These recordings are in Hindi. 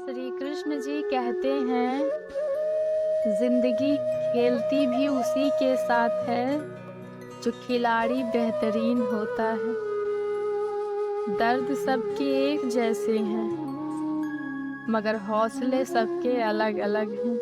श्री कृष्ण जी कहते हैं, जिंदगी खेलती भी उसी के साथ है जो खिलाड़ी बेहतरीन होता है। दर्द सबके एक जैसे हैं, मगर हौसले सबके अलग अलग हैं।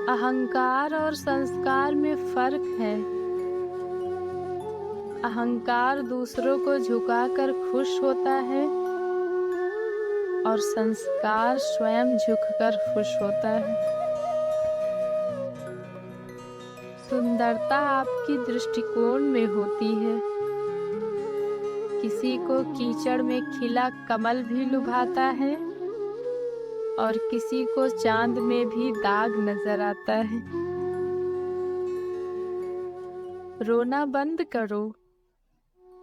अहंकार और संस्कार में फर्क है। अहंकार दूसरों को झुकाकर खुश होता है और संस्कार स्वयं झुककर खुश होता है। सुंदरता आपकी दृष्टिकोण में होती है। किसी को कीचड़ में खिला कमल भी लुभाता है और किसी को चांद में भी दाग नजर आता है। रोना बंद करो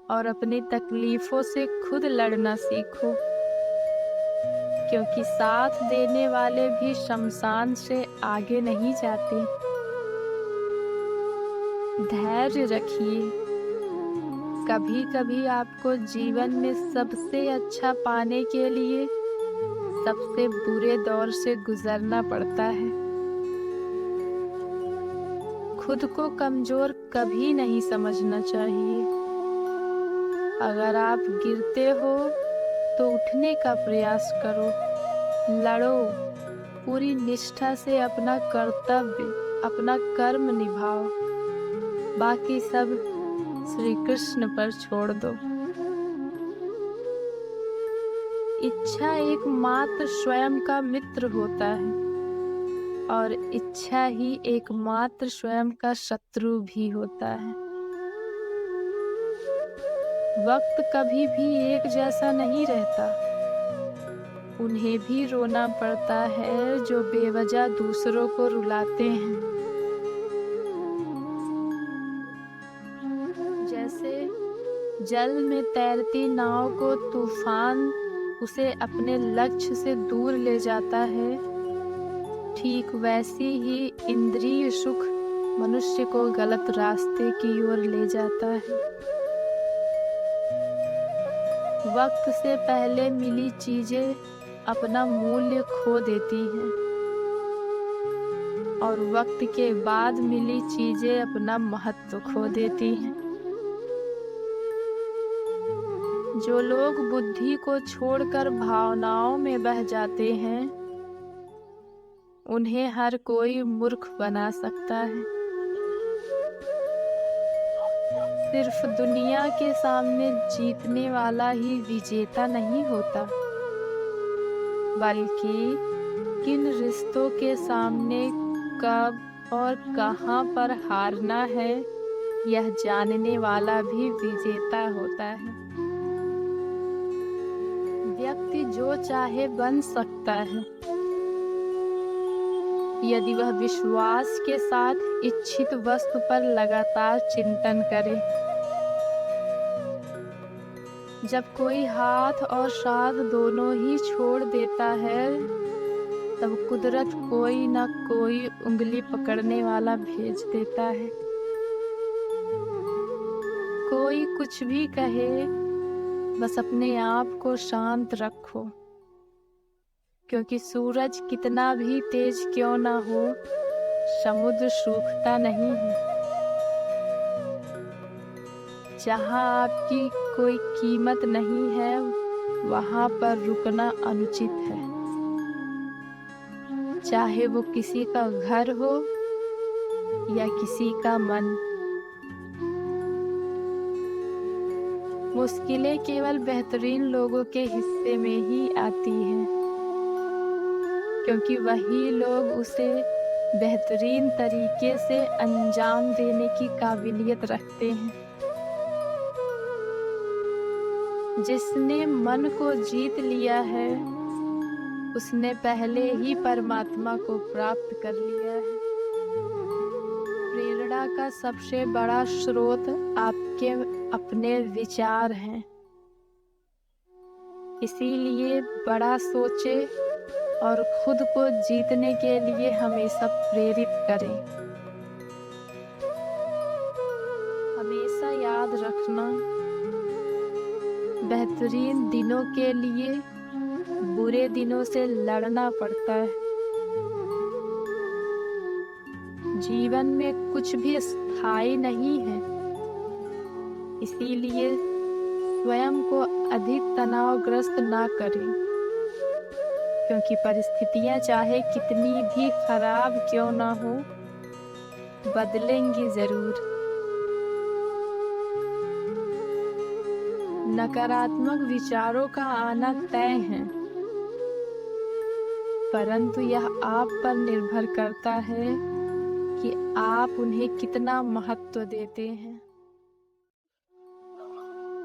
और अपनी तकलीफों से खुद लड़ना सीखो, क्योंकि साथ देने वाले भी शमशान से आगे नहीं जाते। धैर्य रखिए। कभी कभी आपको जीवन में सबसे अच्छा पाने के लिए सबसे बुरे दौर से गुजरना पड़ता है। खुद को कमजोर कभी नहीं समझना चाहिए। अगर आप गिरते हो तो उठने का प्रयास करो, लड़ो, पूरी निष्ठा से अपना कर्तव्य, अपना कर्म निभाओ। बाकी सब श्री कृष्ण पर छोड़ दो। इच्छा एकमात्र स्वयं का मित्र होता है और इच्छा ही एकमात्र स्वयं का शत्रु भी होता है। वक्त कभी भी एक जैसा नहीं रहता। उन्हें भी रोना पड़ता है जो बेवजह दूसरों को रुलाते हैं। जैसे जल में तैरती नाव को तूफान उसे अपने लक्ष्य से दूर ले जाता है, ठीक वैसी ही इंद्रिय सुख मनुष्य को गलत रास्ते की ओर ले जाता है। वक्त से पहले मिली चीजें अपना मूल्य खो देती हैं और वक्त के बाद मिली चीजें अपना महत्व खो देती हैं। जो लोग बुद्धि को छोड़कर भावनाओं में बह जाते हैं, उन्हें हर कोई मूर्ख बना सकता है। सिर्फ दुनिया के सामने जीतने वाला ही विजेता नहीं होता, बल्कि किन रिश्तों के सामने कब और कहां पर हारना है, यह जानने वाला भी विजेता होता है। व्यक्ति जो चाहे बन सकता है, यदि वह विश्वास के साथ इच्छित वस्तु पर लगातार चिंतन करे। जब कोई हाथ और साथ दोनों ही छोड़ देता है, तब कुदरत कोई न कोई उंगली पकड़ने वाला भेज देता है। कोई कुछ भी कहे, बस अपने आप को शांत रखो, क्योंकि सूरज कितना भी तेज क्यों ना हो, समुद्र सूखता नहीं है। जहाँ आपकी कोई कीमत नहीं है, वहाँ पर रुकना अनुचित है, चाहे वो किसी का घर हो या किसी का मन। मुश्किलें केवल बेहतरीन लोगों के हिस्से में ही आती हैं, क्योंकि वही लोग उसे बेहतरीन तरीके से अंजाम देने की काबिलियत रखते हैं। जिसने मन को जीत लिया है, उसने पहले ही परमात्मा को प्राप्त कर लिया है। प्रेरणा का सबसे बड़ा स्रोत आपके अपने विचार हैं। इसीलिए बड़ा सोचे और खुद को जीतने के लिए हमेशा प्रेरित करें। हमेशा याद रखना, बेहतरीन दिनों के लिए बुरे दिनों से लड़ना पड़ता है। जीवन में कुछ भी स्थायी नहीं है, इसीलिए स्वयं को अधिक तनावग्रस्त ना करें, क्योंकि परिस्थितियां चाहे कितनी भी खराब क्यों ना हो, बदलेंगी जरूर। नकारात्मक विचारों का आना तय है, परंतु यह आप पर निर्भर करता है कि आप उन्हें कितना महत्व देते हैं।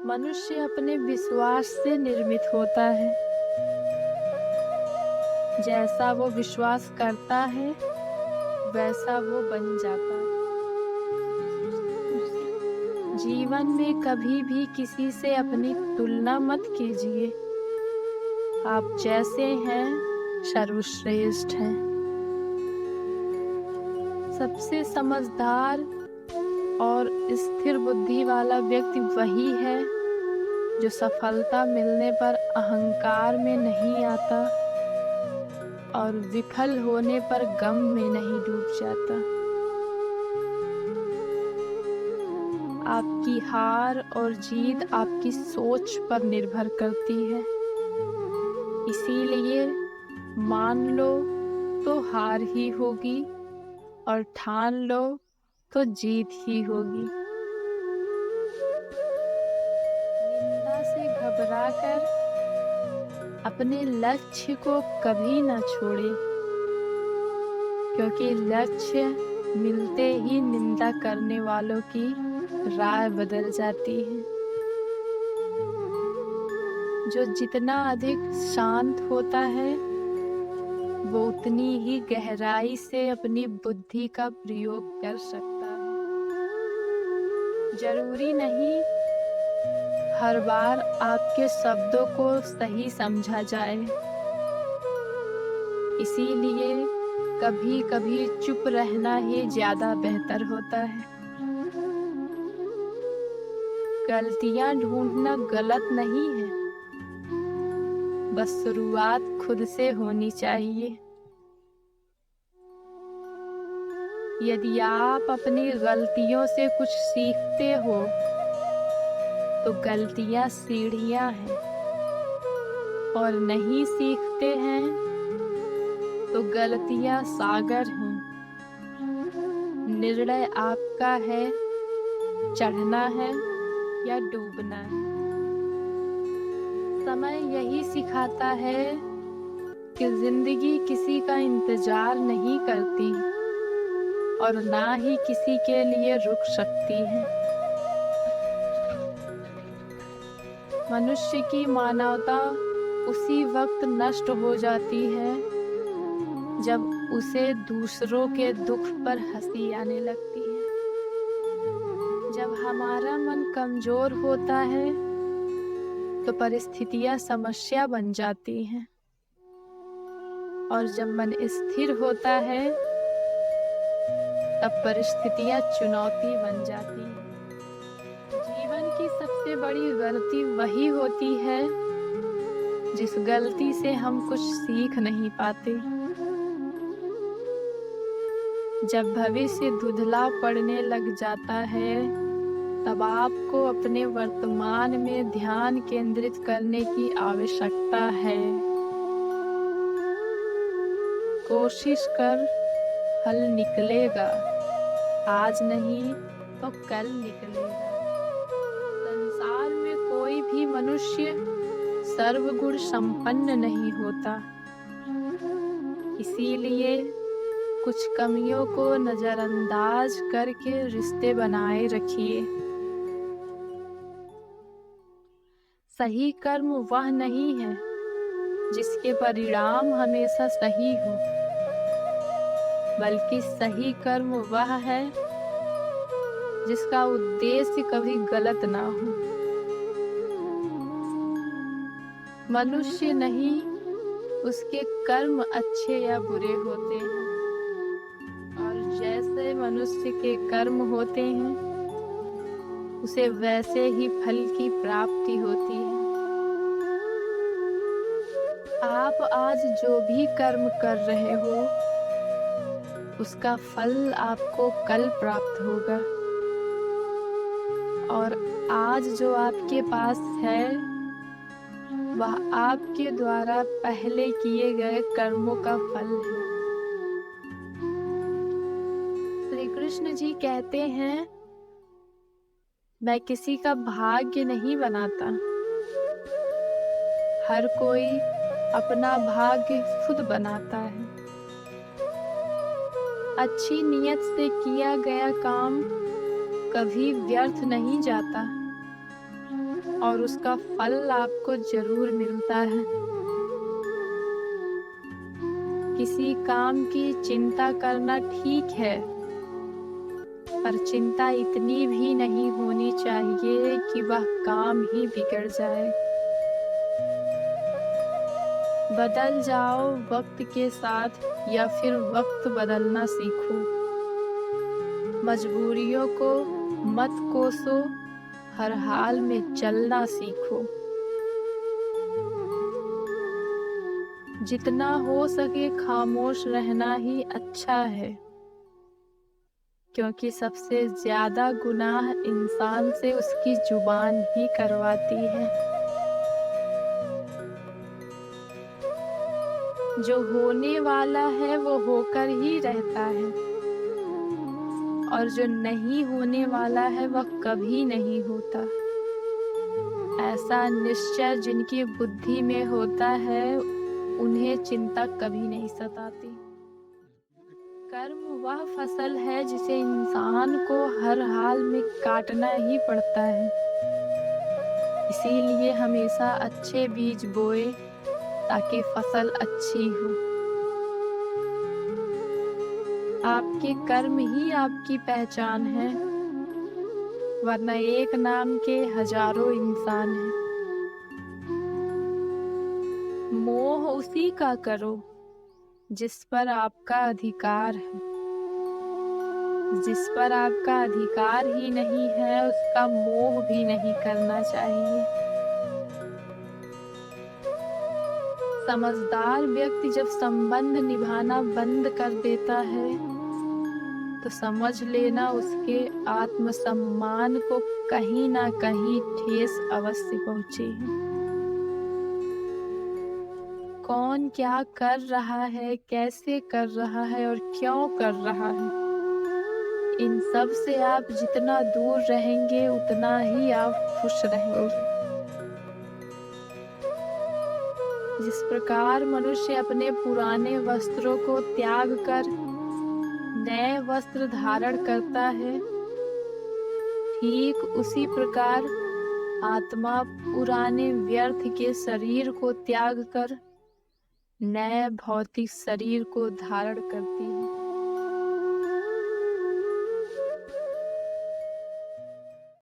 मनुष्य अपने विश्वास से निर्मित होता है। जैसा वो विश्वास करता है, वैसा वो बन जाता है। जीवन में कभी भी किसी से अपनी तुलना मत कीजिए। आप जैसे हैं, सर्वश्रेष्ठ हैं। सबसे समझदार और स्थिर बुद्धि वाला व्यक्ति वही है जो सफलता मिलने पर अहंकार में नहीं आता और विफल होने पर गम में नहीं डूब जाता। आपकी हार और जीत आपकी सोच पर निर्भर करती है। इसीलिए मान लो तो हार ही होगी और ठान लो तो जीत ही होगी। निंदा से घबराकर अपने लक्ष्य को कभी न छोड़े, क्योंकि लक्ष्य मिलते ही निंदा करने वालों की राय बदल जाती है। जो जितना अधिक शांत होता है, वो उतनी ही गहराई से अपनी बुद्धि का प्रयोग कर सकता है। जरूरी नहीं हर बार आपके शब्दों को सही समझा जाए, इसीलिए कभी कभी चुप रहना ही ज्यादा बेहतर होता है। गलतियां ढूंढना गलत नहीं है, बस शुरुआत खुद से होनी चाहिए। यदि आप अपनी गलतियों से कुछ सीखते हो, तो गलतियां सीढ़ियां हैं, और नहीं सीखते हैं तो गलतियां सागर हैं। निर्णय आपका है, चढ़ना है या डूबना है। समय यही सिखाता है कि जिंदगी किसी का इंतजार नहीं करती और ना ही किसी के लिए रुक सकती है। मनुष्य की मानवता उसी वक्त नष्ट हो जाती है जब उसे दूसरों के दुख पर हंसी आने लगती है। जब हमारा मन कमजोर होता है तो परिस्थितियां समस्या बन जाती हैं, और जब मन स्थिर होता है तब परिस्थितियां चुनौती बन जाती हैं। जीवन की सबसे बड़ी गलती वही होती है जिस गलती से हम कुछ सीख नहीं पाते। जब भविष्य धुंधला पड़ने लग जाता है, तब आपको अपने वर्तमान में ध्यान केंद्रित करने की आवश्यकता है। कोशिश कर, हल निकलेगा, आज नहीं तो कल निकलेगा। संसार में कोई भी मनुष्य सर्वगुण संपन्न नहीं होता, इसीलिए कुछ कमियों को नजरअंदाज करके रिश्ते बनाए रखिए। सही कर्म वह नहीं है जिसके परिणाम हमेशा सही हो, बल्कि सही कर्म वह है जिसका उद्देश्य कभी गलत ना हो। मनुष्य नहीं, उसके कर्म अच्छे या बुरे होते हैं, और जैसे मनुष्य के कर्म होते हैं, उसे वैसे ही फल की प्राप्ति होती है। आप आज जो भी कर्म कर रहे हो उसका फल आपको कल प्राप्त होगा, और आज जो आपके पास है वह आपके द्वारा पहले किए गए कर्मों का फल है। श्री कृष्ण जी कहते हैं, मैं किसी का भाग्य नहीं बनाता, हर कोई अपना भाग्य खुद बनाता है। अच्छी नियत से किया गया काम कभी व्यर्थ नहीं जाता और उसका फल आपको जरूर मिलता है। किसी काम की चिंता करना ठीक है, पर चिंता इतनी भी नहीं होनी चाहिए कि वह काम ही बिगड़ जाए। बदल जाओ वक्त के साथ या फिर वक्त बदलना सीखो। मजबूरियों को मत कोसो, हर हाल में चलना सीखो। जितना हो सके खामोश रहना ही अच्छा है, क्योंकि सबसे ज्यादा गुनाह इंसान से उसकी जुबान ही करवाती है। जो होने वाला है वो होकर ही रहता है, और जो नहीं होने वाला है वह कभी नहीं होता। ऐसा निश्चय जिनकी बुद्धि में होता है उन्हें चिंता कभी नहीं सताती। कर्म वह फसल है जिसे इंसान को हर हाल में काटना ही पड़ता है। इसीलिए हमेशा अच्छे बीज बोए ताकि फसल अच्छी हो। आपके कर्म ही आपकी पहचान है, वरना एक नाम के हजारों इंसान हैं। मोह उसी का करो जिस पर आपका अधिकार है। जिस पर आपका अधिकार ही नहीं है उसका मोह भी नहीं करना चाहिए। समझदार व्यक्ति जब संबंध निभाना बंद कर देता है तो समझ लेना उसके आत्मसम्मान को कहीं ना कहीं ठेस अवश्य पहुंची है। कौन क्या कर रहा है, कैसे कर रहा है और क्यों कर रहा है, इन सब से आप जितना दूर रहेंगे उतना ही आप खुश रहेंगे। जिस प्रकार मनुष्य अपने पुराने वस्त्रों को त्याग कर नए वस्त्र धारण करता है, ठीक उसी प्रकार आत्मा पुराने व्यर्थ के शरीर को त्याग कर नए भौतिक शरीर को धारण करती है।